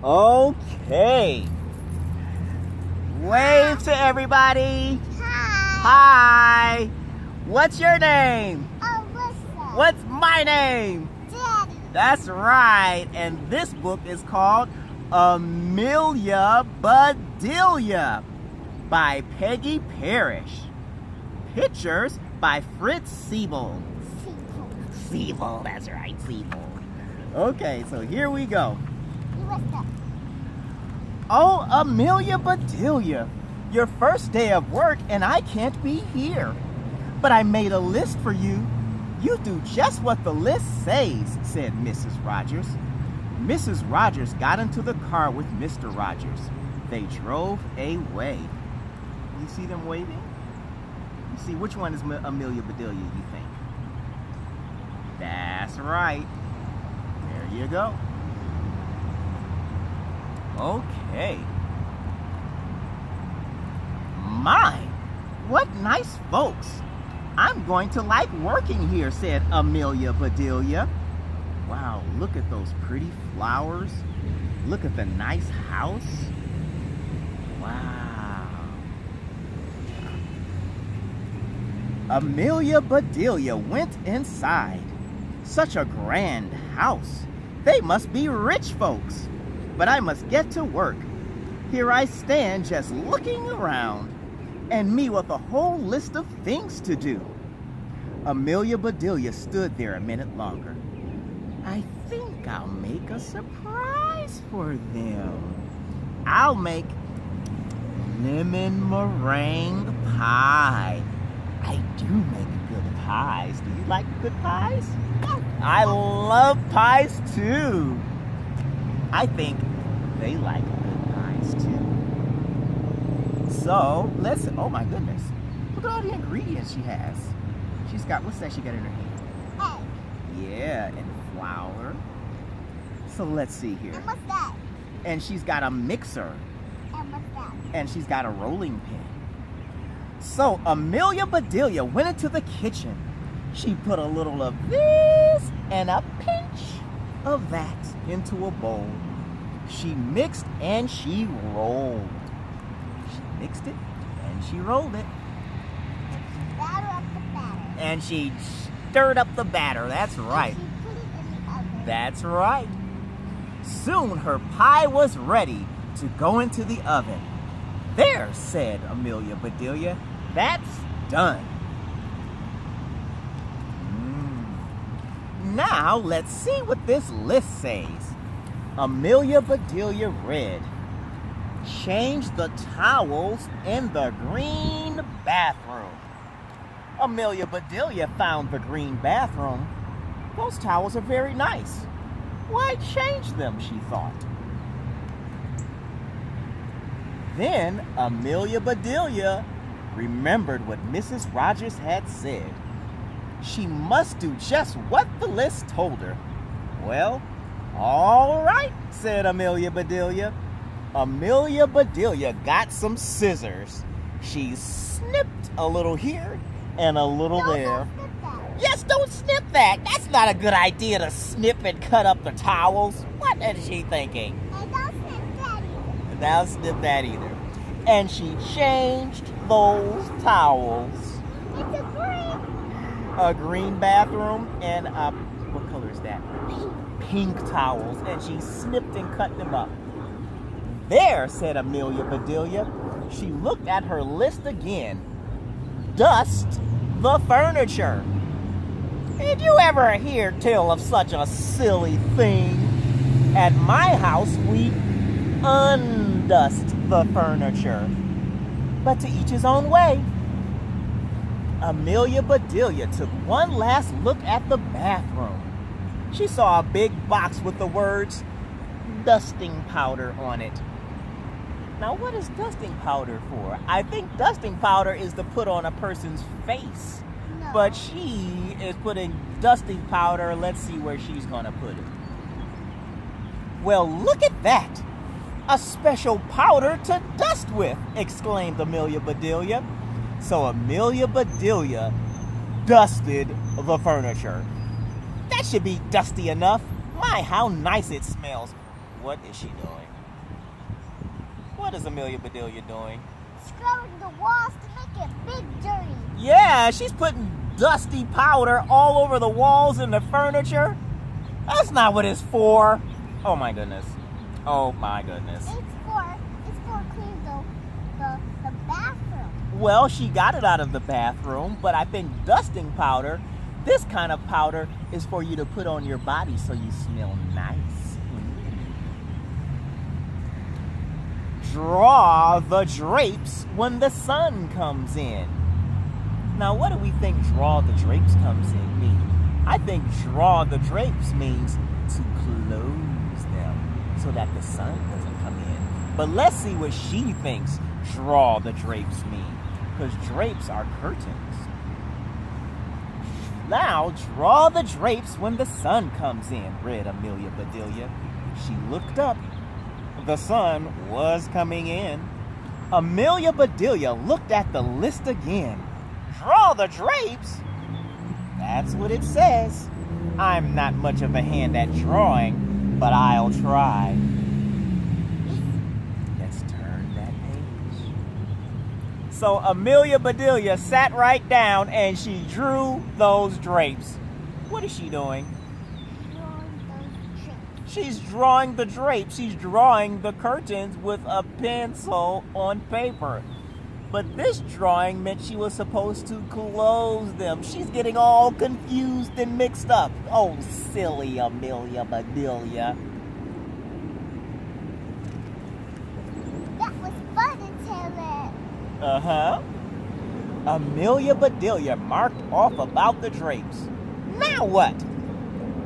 Okay. Wave to everybody. Hi. Hi. What's your name? Alyssa. What's my name? Daddy. That's right. And this book is called Amelia Bedelia by Peggy Parrish. Pictures by Fritz Siebold. Siebold, that's right, Siebold. Okay, so here we go. Oh, Amelia Bedelia, your first day of work and I can't be here. But I made a list for you. You do just what the list says, said Mrs. Rogers. Mrs. Rogers got into the car with Mr. Rogers. They drove away. You see them waving? You see, which one is Amelia Bedelia, you think? That's right. There you go. Okay. My, what nice folks. I'm going to like working here, said Amelia Bedelia. Wow, look at those pretty flowers. Look at the nice house. Wow. Amelia Bedelia went inside. Such a grand house. They must be rich folks. But I must get to work. Here I stand just looking around, and me with a whole list of things to do. Amelia Bedelia stood there a minute longer. I think I'll make a surprise for them. I'll make lemon meringue pie. I do make good pies. Do you like good pies? I love pies too. I think they like good pies too. So let's, oh my goodness. Look at all the ingredients she has. She's got, what's that she got in her hand? Egg. Yeah, and flour. So let's see here. And what's that? And she's got a mixer. And what's that? And she's got a rolling pin. So Amelia Bedelia went into the kitchen. She put a little of this and a pinch of that into a bowl. She mixed and she rolled. She mixed it and she rolled it. Batter up the batter. And she stirred up the batter. That's right. And she put it in the oven. That's right. Soon her pie was ready to go into the oven. There, said Amelia Bedelia, that's done. Now let's see what this list says. Amelia Bedelia read, change the towels in the green bathroom. Amelia Bedelia found the green bathroom. Those towels are very nice. Why change them, she thought. Then Amelia Bedelia remembered what Mrs. Rogers had said. She must do just what the list told her. Well, all right, said Amelia Bedelia. Amelia Bedelia got some scissors. She snipped a little here and a little there. Don't snip that. Yes, don't snip that. That's not a good idea to snip and cut up the towels. What is she thinking? And don't snip that either. Don't snip that either. And she changed those towels. It's a green. A green bathroom and what color is that? Pink towels. And she snipped and cut them up. There, said Amelia Bedelia. She looked at her list again. Dust the furniture. Did you ever hear tell of such a silly thing? At my house, we undust the furniture. But to each his own way. Amelia Bedelia took one last look at the bathroom. She saw a big box with the words dusting powder on it. Now, what is dusting powder for? I think dusting powder is to put on a person's face. No. But she is putting dusting powder. Let's see where she's going to put it. Well, look at that. A special powder to dust with, exclaimed Amelia Bedelia. So Amelia Bedelia dusted the furniture. That should be dusty enough. My, how nice it smells. What is she doing? What is Amelia Bedelia doing? Scrubbing the walls to make it big dirty. Yeah, she's putting dusty powder all over the walls and the furniture. That's not what it's for. Oh my goodness. Oh my goodness. It's for cleaning the bathroom. Well, she got it out of the bathroom, but I think dusting powder, this kind of powder, is for you to put on your body so you smell nice. Draw the drapes when the sun comes in. Now, what do we think draw the drapes comes in mean? I think draw the drapes means to close them so that the sun doesn't come in. But let's see what she thinks draw the drapes mean, because drapes are curtains. Now, draw the drapes when the sun comes in, read Amelia Bedelia. She looked up. The sun was coming in. Amelia Bedelia looked at the list again. Draw the drapes? That's what it says. I'm not much of a hand at drawing, but I'll try. Let's turn that page. So Amelia Bedelia sat right down and she drew those drapes. What is she doing? She's drawing the drapes. She's drawing the curtains with a pencil on paper. But this drawing meant she was supposed to close them. She's getting all confused and mixed up. Oh, silly Amelia Bedelia. That was fun until then. Uh-huh. Amelia Bedelia marked off about the drapes. Now what?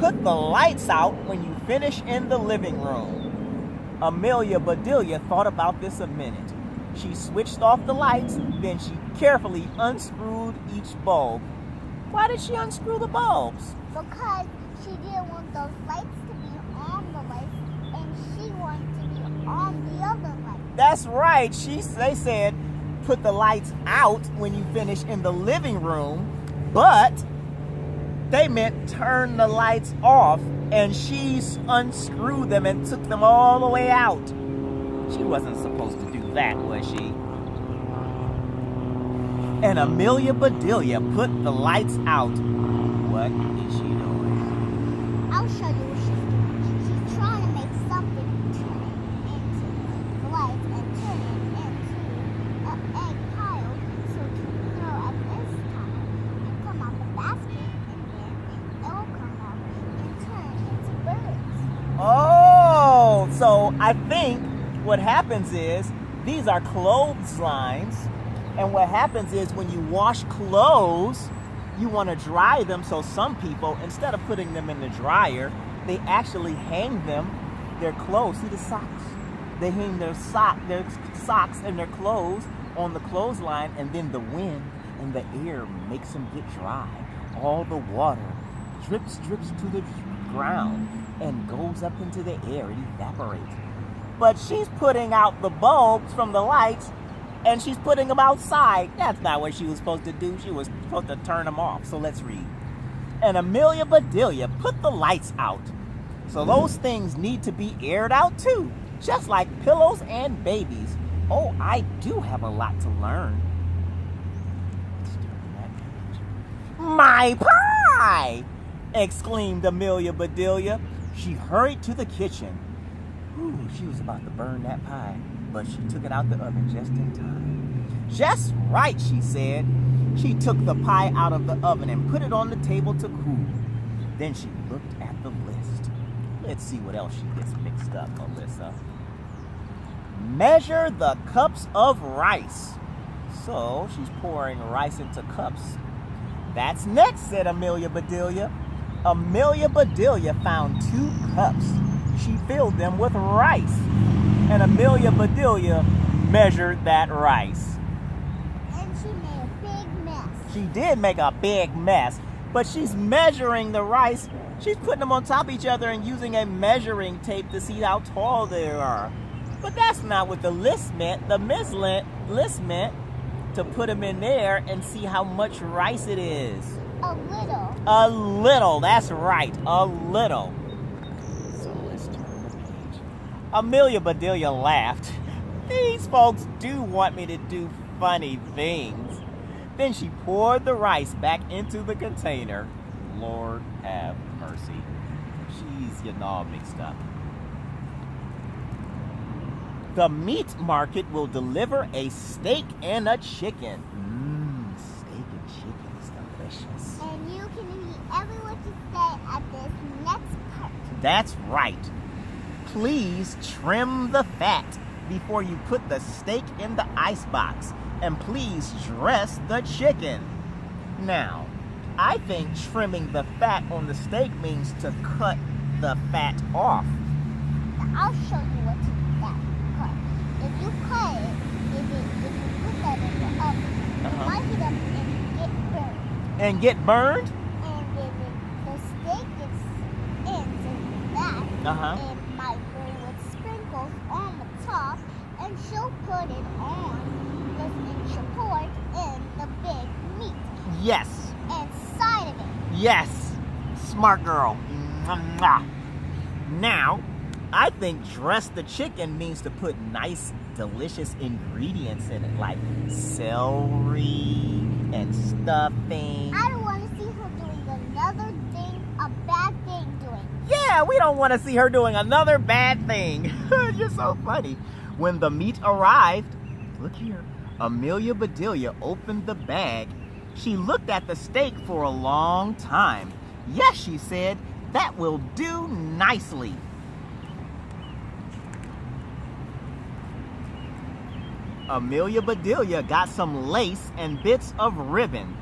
Put the lights out when you finish in the living room. Amelia Bedelia thought about this a minute. She switched off the lights, then she carefully unscrewed each bulb. Why did she unscrew the bulbs? Because she didn't want those lights to be on the lights, and she wanted to be on the other lights. That's right. They said put the lights out when you finish in the living room, but they meant turn the lights off, and she unscrewed them and took them all the way out. She wasn't supposed to do that, was she? And Amelia Bedelia put the lights out. What is she doing? I'll show you what she's doing. She's trying to make something turn into the lights and turn it into an egg pile so to throw at this time and come out the basket, and then it will come out and turn into birds. Oh, so I think what happens is these are clotheslines, and what happens is when you wash clothes, you want to dry them. So some people, instead of putting them in the dryer, they actually hang their clothes. See the socks? They hang their socks and their clothes on the clothesline, and then the wind and the air makes them get dry. All the water drips to the ground and goes up into the air. It evaporates. But she's putting out the bulbs from the lights, and she's putting them outside. That's not what she was supposed to do. She was supposed to turn them off. So let's read. And Amelia Bedelia put the lights out. So those things need to be aired out too, just like pillows and babies. Oh, I do have a lot to learn. Let's turn that page. My pie! Exclaimed Amelia Bedelia. She hurried to the kitchen. Ooh, she was about to burn that pie, but she took it out the oven just in time. Just right, she said. She took the pie out of the oven and put it on the table to cool. Then she looked at the list. Let's see what else she gets mixed up, Alyssa. Measure the cups of rice. So she's pouring rice into cups. That's next, said Amelia Bedelia. Amelia Bedelia found 2 cups. She filled them with rice, and Amelia Bedelia measured that rice. And she made a big mess. She did make a big mess, but she's measuring the rice. She's putting them on top of each other and using a measuring tape to see how tall they are. But that's not what the list meant. The list meant to put them in there and see how much rice it is. A little. A little, that's right, a little. So let's turn the page. Amelia Bedelia laughed. These folks do want me to do funny things. Then she poured the rice back into the container. Lord have mercy. She's getting all mixed up. The meat market will deliver a steak and a chicken. Steak and chicken is delicious. And you can eat every what you say at this next part. That's right. Please trim the fat before you put the steak in the icebox. And please dress the chicken. Now, I think trimming the fat on the steak means to cut the fat off. I'll show you what to do that cut. If you cut it, if you put that in the oven, it might heat up and get burned. And get burned? And if the steak gets into that, it might burn with sprinkles on the top, and she'll put it on. And she'll pour it in the big meat. Yes. Inside of it. Yes. Smart girl. Now, I think dress the chicken means to put nice, delicious ingredients in it, like celery and stuffing. I don't want to see her doing another thing, a bad thing doing. Yeah, we don't want to see her doing another bad thing. You're so funny. When the meat arrived, look here, Amelia Bedelia opened the bag. She looked at the steak for a long time. Yes, she said, that will do nicely. Amelia Bedelia got some lace and bits of ribbon.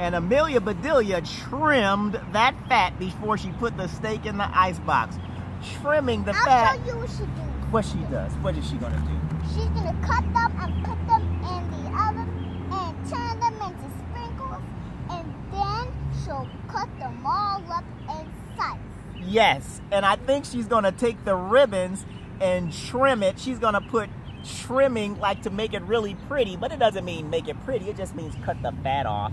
And Amelia Bedelia trimmed that fat before she put the steak in the icebox. Trimming the fat. I'll show you what she does. What she does? What is she gonna do? She's gonna cut them and put them in the oven and turn them into sprinkles, and then she'll cut them all up in slices. Yes, and I think she's gonna take the ribbons and trim it. She's gonna put trimming like to make it really pretty, but it doesn't mean make it pretty. It just means cut the fat off.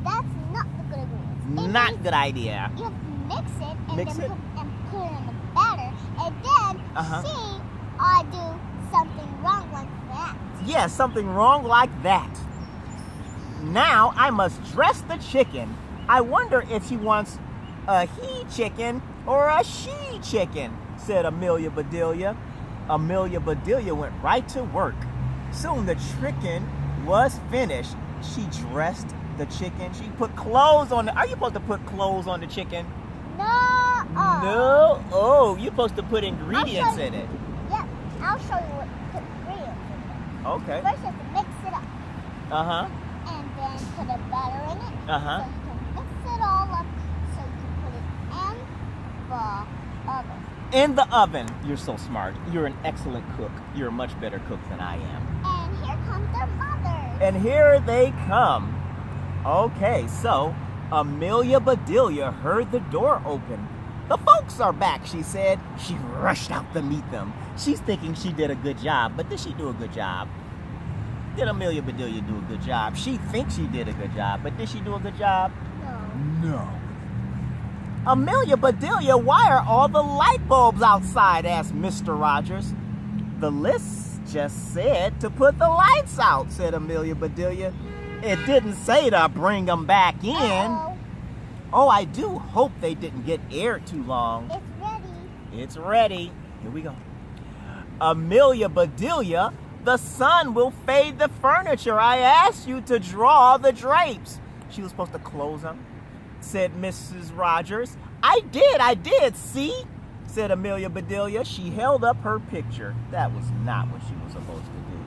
That's not the good idea. Not good idea. You have to mix it and Mix then it? put it in the batter, and then see I do something wrong like that. Yeah, something wrong like that. Now I must dress the chicken. I wonder if she wants a he chicken or a she chicken, said Amelia Bedelia. Amelia Bedelia went right to work. Soon the chicken was finished. She dressed the chicken. She put clothes on it. Are you supposed to put clothes on the chicken? No. No. Oh, you're supposed to put ingredients in it. Yeah, I'll show you what to put ingredients in it. Okay. First you have to mix it up. And then put a butter in it. So you can mix it all up so you can put it in the oven. In the oven. You're so smart. You're an excellent cook. You're a much better cook than I am. And here comes their mother. And here they come. Okay, so Amelia Bedelia heard the door open. The folks are back, she said. She rushed out to meet them. She's thinking she did a good job, but did she do a good job? Did Amelia Bedelia do a good job? She thinks she did a good job, but did she do a good job? No. Amelia Bedelia, why are all the light bulbs outside? Asked Mr. Rogers. The list just said to put the lights out, said Amelia Bedelia. It didn't say to bring them back in. Oh, I do hope they didn't get aired too long. It's ready. It's ready. Here we go. Amelia Bedelia, the sun will fade the furniture. I asked you to draw the drapes. She was supposed to close them, said Mrs. Rogers. I did, see? Said Amelia Bedelia. She held up her picture. That was not what she was supposed to do.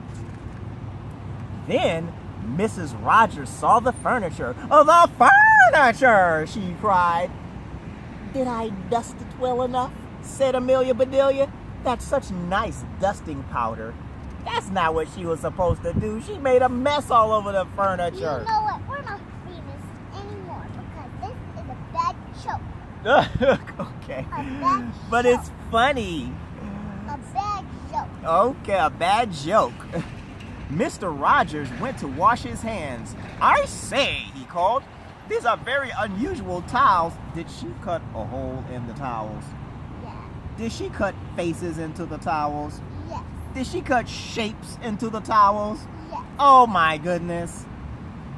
Then Mrs. Rogers saw the furniture. Oh, the furniture, she cried. Did I dust it well enough? Said Amelia Bedelia. That's such nice dusting powder. That's not what she was supposed to do. She made a mess all over the furniture. You know what? We're not reading this anymore because this is a bad joke. Okay. A bad But joke. it's funny. A bad joke. Okay, a bad joke. Mr. Rogers went to wash his hands. I say, he called, these are very unusual towels. Did she cut a hole in the towels? Yeah. Did she cut faces into the towels? Yes. Did she cut shapes into the towels? Yes. Oh my goodness.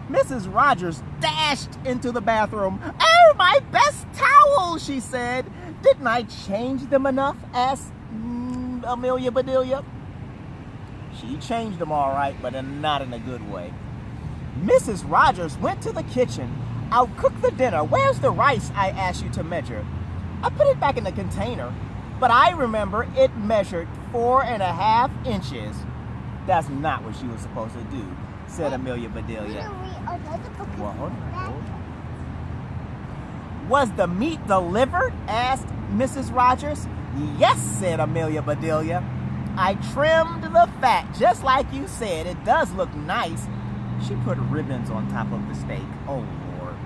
Mrs. Rogers dashed into the bathroom. "Oh, my best towels," she said. "Didn't I change them enough?" asked Amelia Bedelia. She changed them all right, but not in a good way. Mrs. Rogers went to the kitchen. "I'll cook the dinner. Where's the rice I asked you to measure?" "I put it back in the container, but I remember it measured 4.5 inches. "That's not what she was supposed to do," said Amelia Bedelia. Well, hold on. "Was the meat delivered?" asked Mrs. Rogers. "Yes," said Amelia Bedelia. "I trimmed the fat just like you said. It does look nice." She put ribbons on top of the steak. Oh, Lord.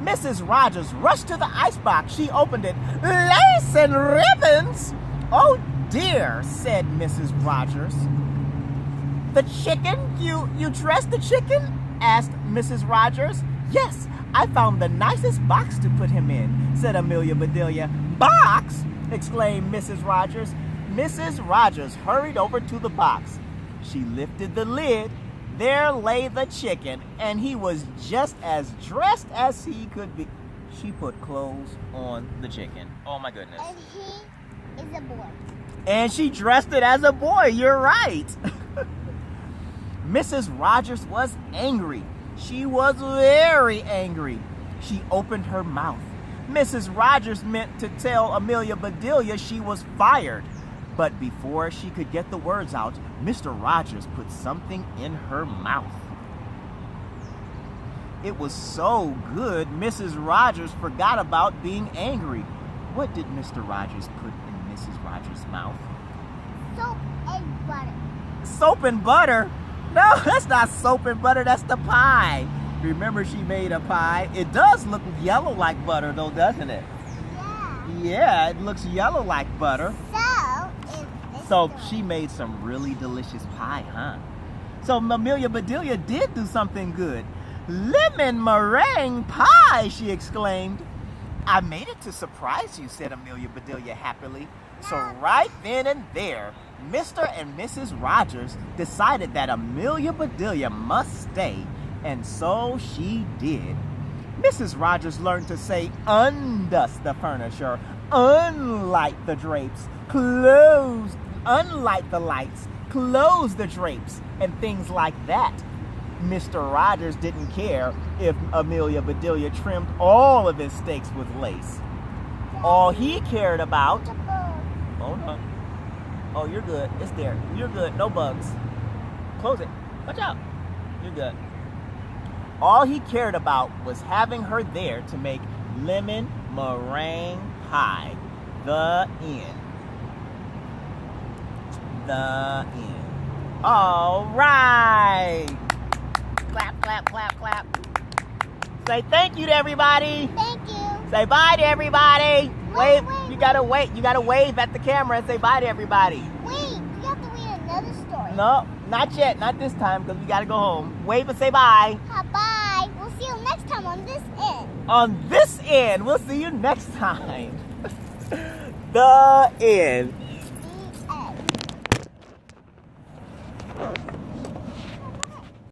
Mrs. Rogers rushed to the icebox. She opened it. "Lace and ribbons?" "Oh, dear," said Mrs. Rogers. "The chicken? You dressed the chicken?" asked Mrs. Rogers. "Yes, I found the nicest box to put him in," said Amelia Bedelia. "Box?" exclaimed Mrs. Rogers. Mrs. Rogers hurried over to the box. She lifted the lid. There lay the chicken, and he was just as dressed as he could be. She put clothes on the chicken. Oh my goodness. And he is a boy. And she dressed it as a boy. You're right. Mrs. Rogers was angry. She was very angry. She opened her mouth. Mrs. Rogers meant to tell Amelia Bedelia she was fired. But before she could get the words out, Mr. Rogers put something in her mouth. It was so good, Mrs. Rogers forgot about being angry. What did Mr. Rogers put in Mrs. Rogers' mouth? Soap and butter. Soap and butter? No, that's not soap and butter, that's the pie. Remember, she made a pie. It does look yellow like butter though, doesn't it? Yeah. Yeah, it looks yellow like butter. So So she made some really delicious pie, huh? So Amelia Bedelia did do something good. "Lemon meringue pie," she exclaimed. "I made it to surprise you," said Amelia Bedelia happily. So right then and there, Mr. and Mrs. Rogers decided that Amelia Bedelia must stay, and so she did. Mrs. Rogers learned to say undust the furniture, unlight the drapes, unlight the lights, close the drapes, and things like that. Mr. Rogers didn't care if Amelia Bedelia trimmed all of his steaks with lace. All he cared about... Hold on. Oh, you're good. It's there. You're good. No bugs. Close it. Watch out. You're good. All he cared about was having her there to make lemon meringue pie. The end. The end. All right. Clap, clap, clap, clap. Say thank you to everybody. Thank you. Say bye to everybody. Wait. You gotta wait. You gotta wave at the camera and say bye to everybody. Wait, you have to read another story. No, not yet. Not this time because we gotta go home. Wave and say bye. Bye. We'll see you next time on this end. On this end. We'll see you next time. The end.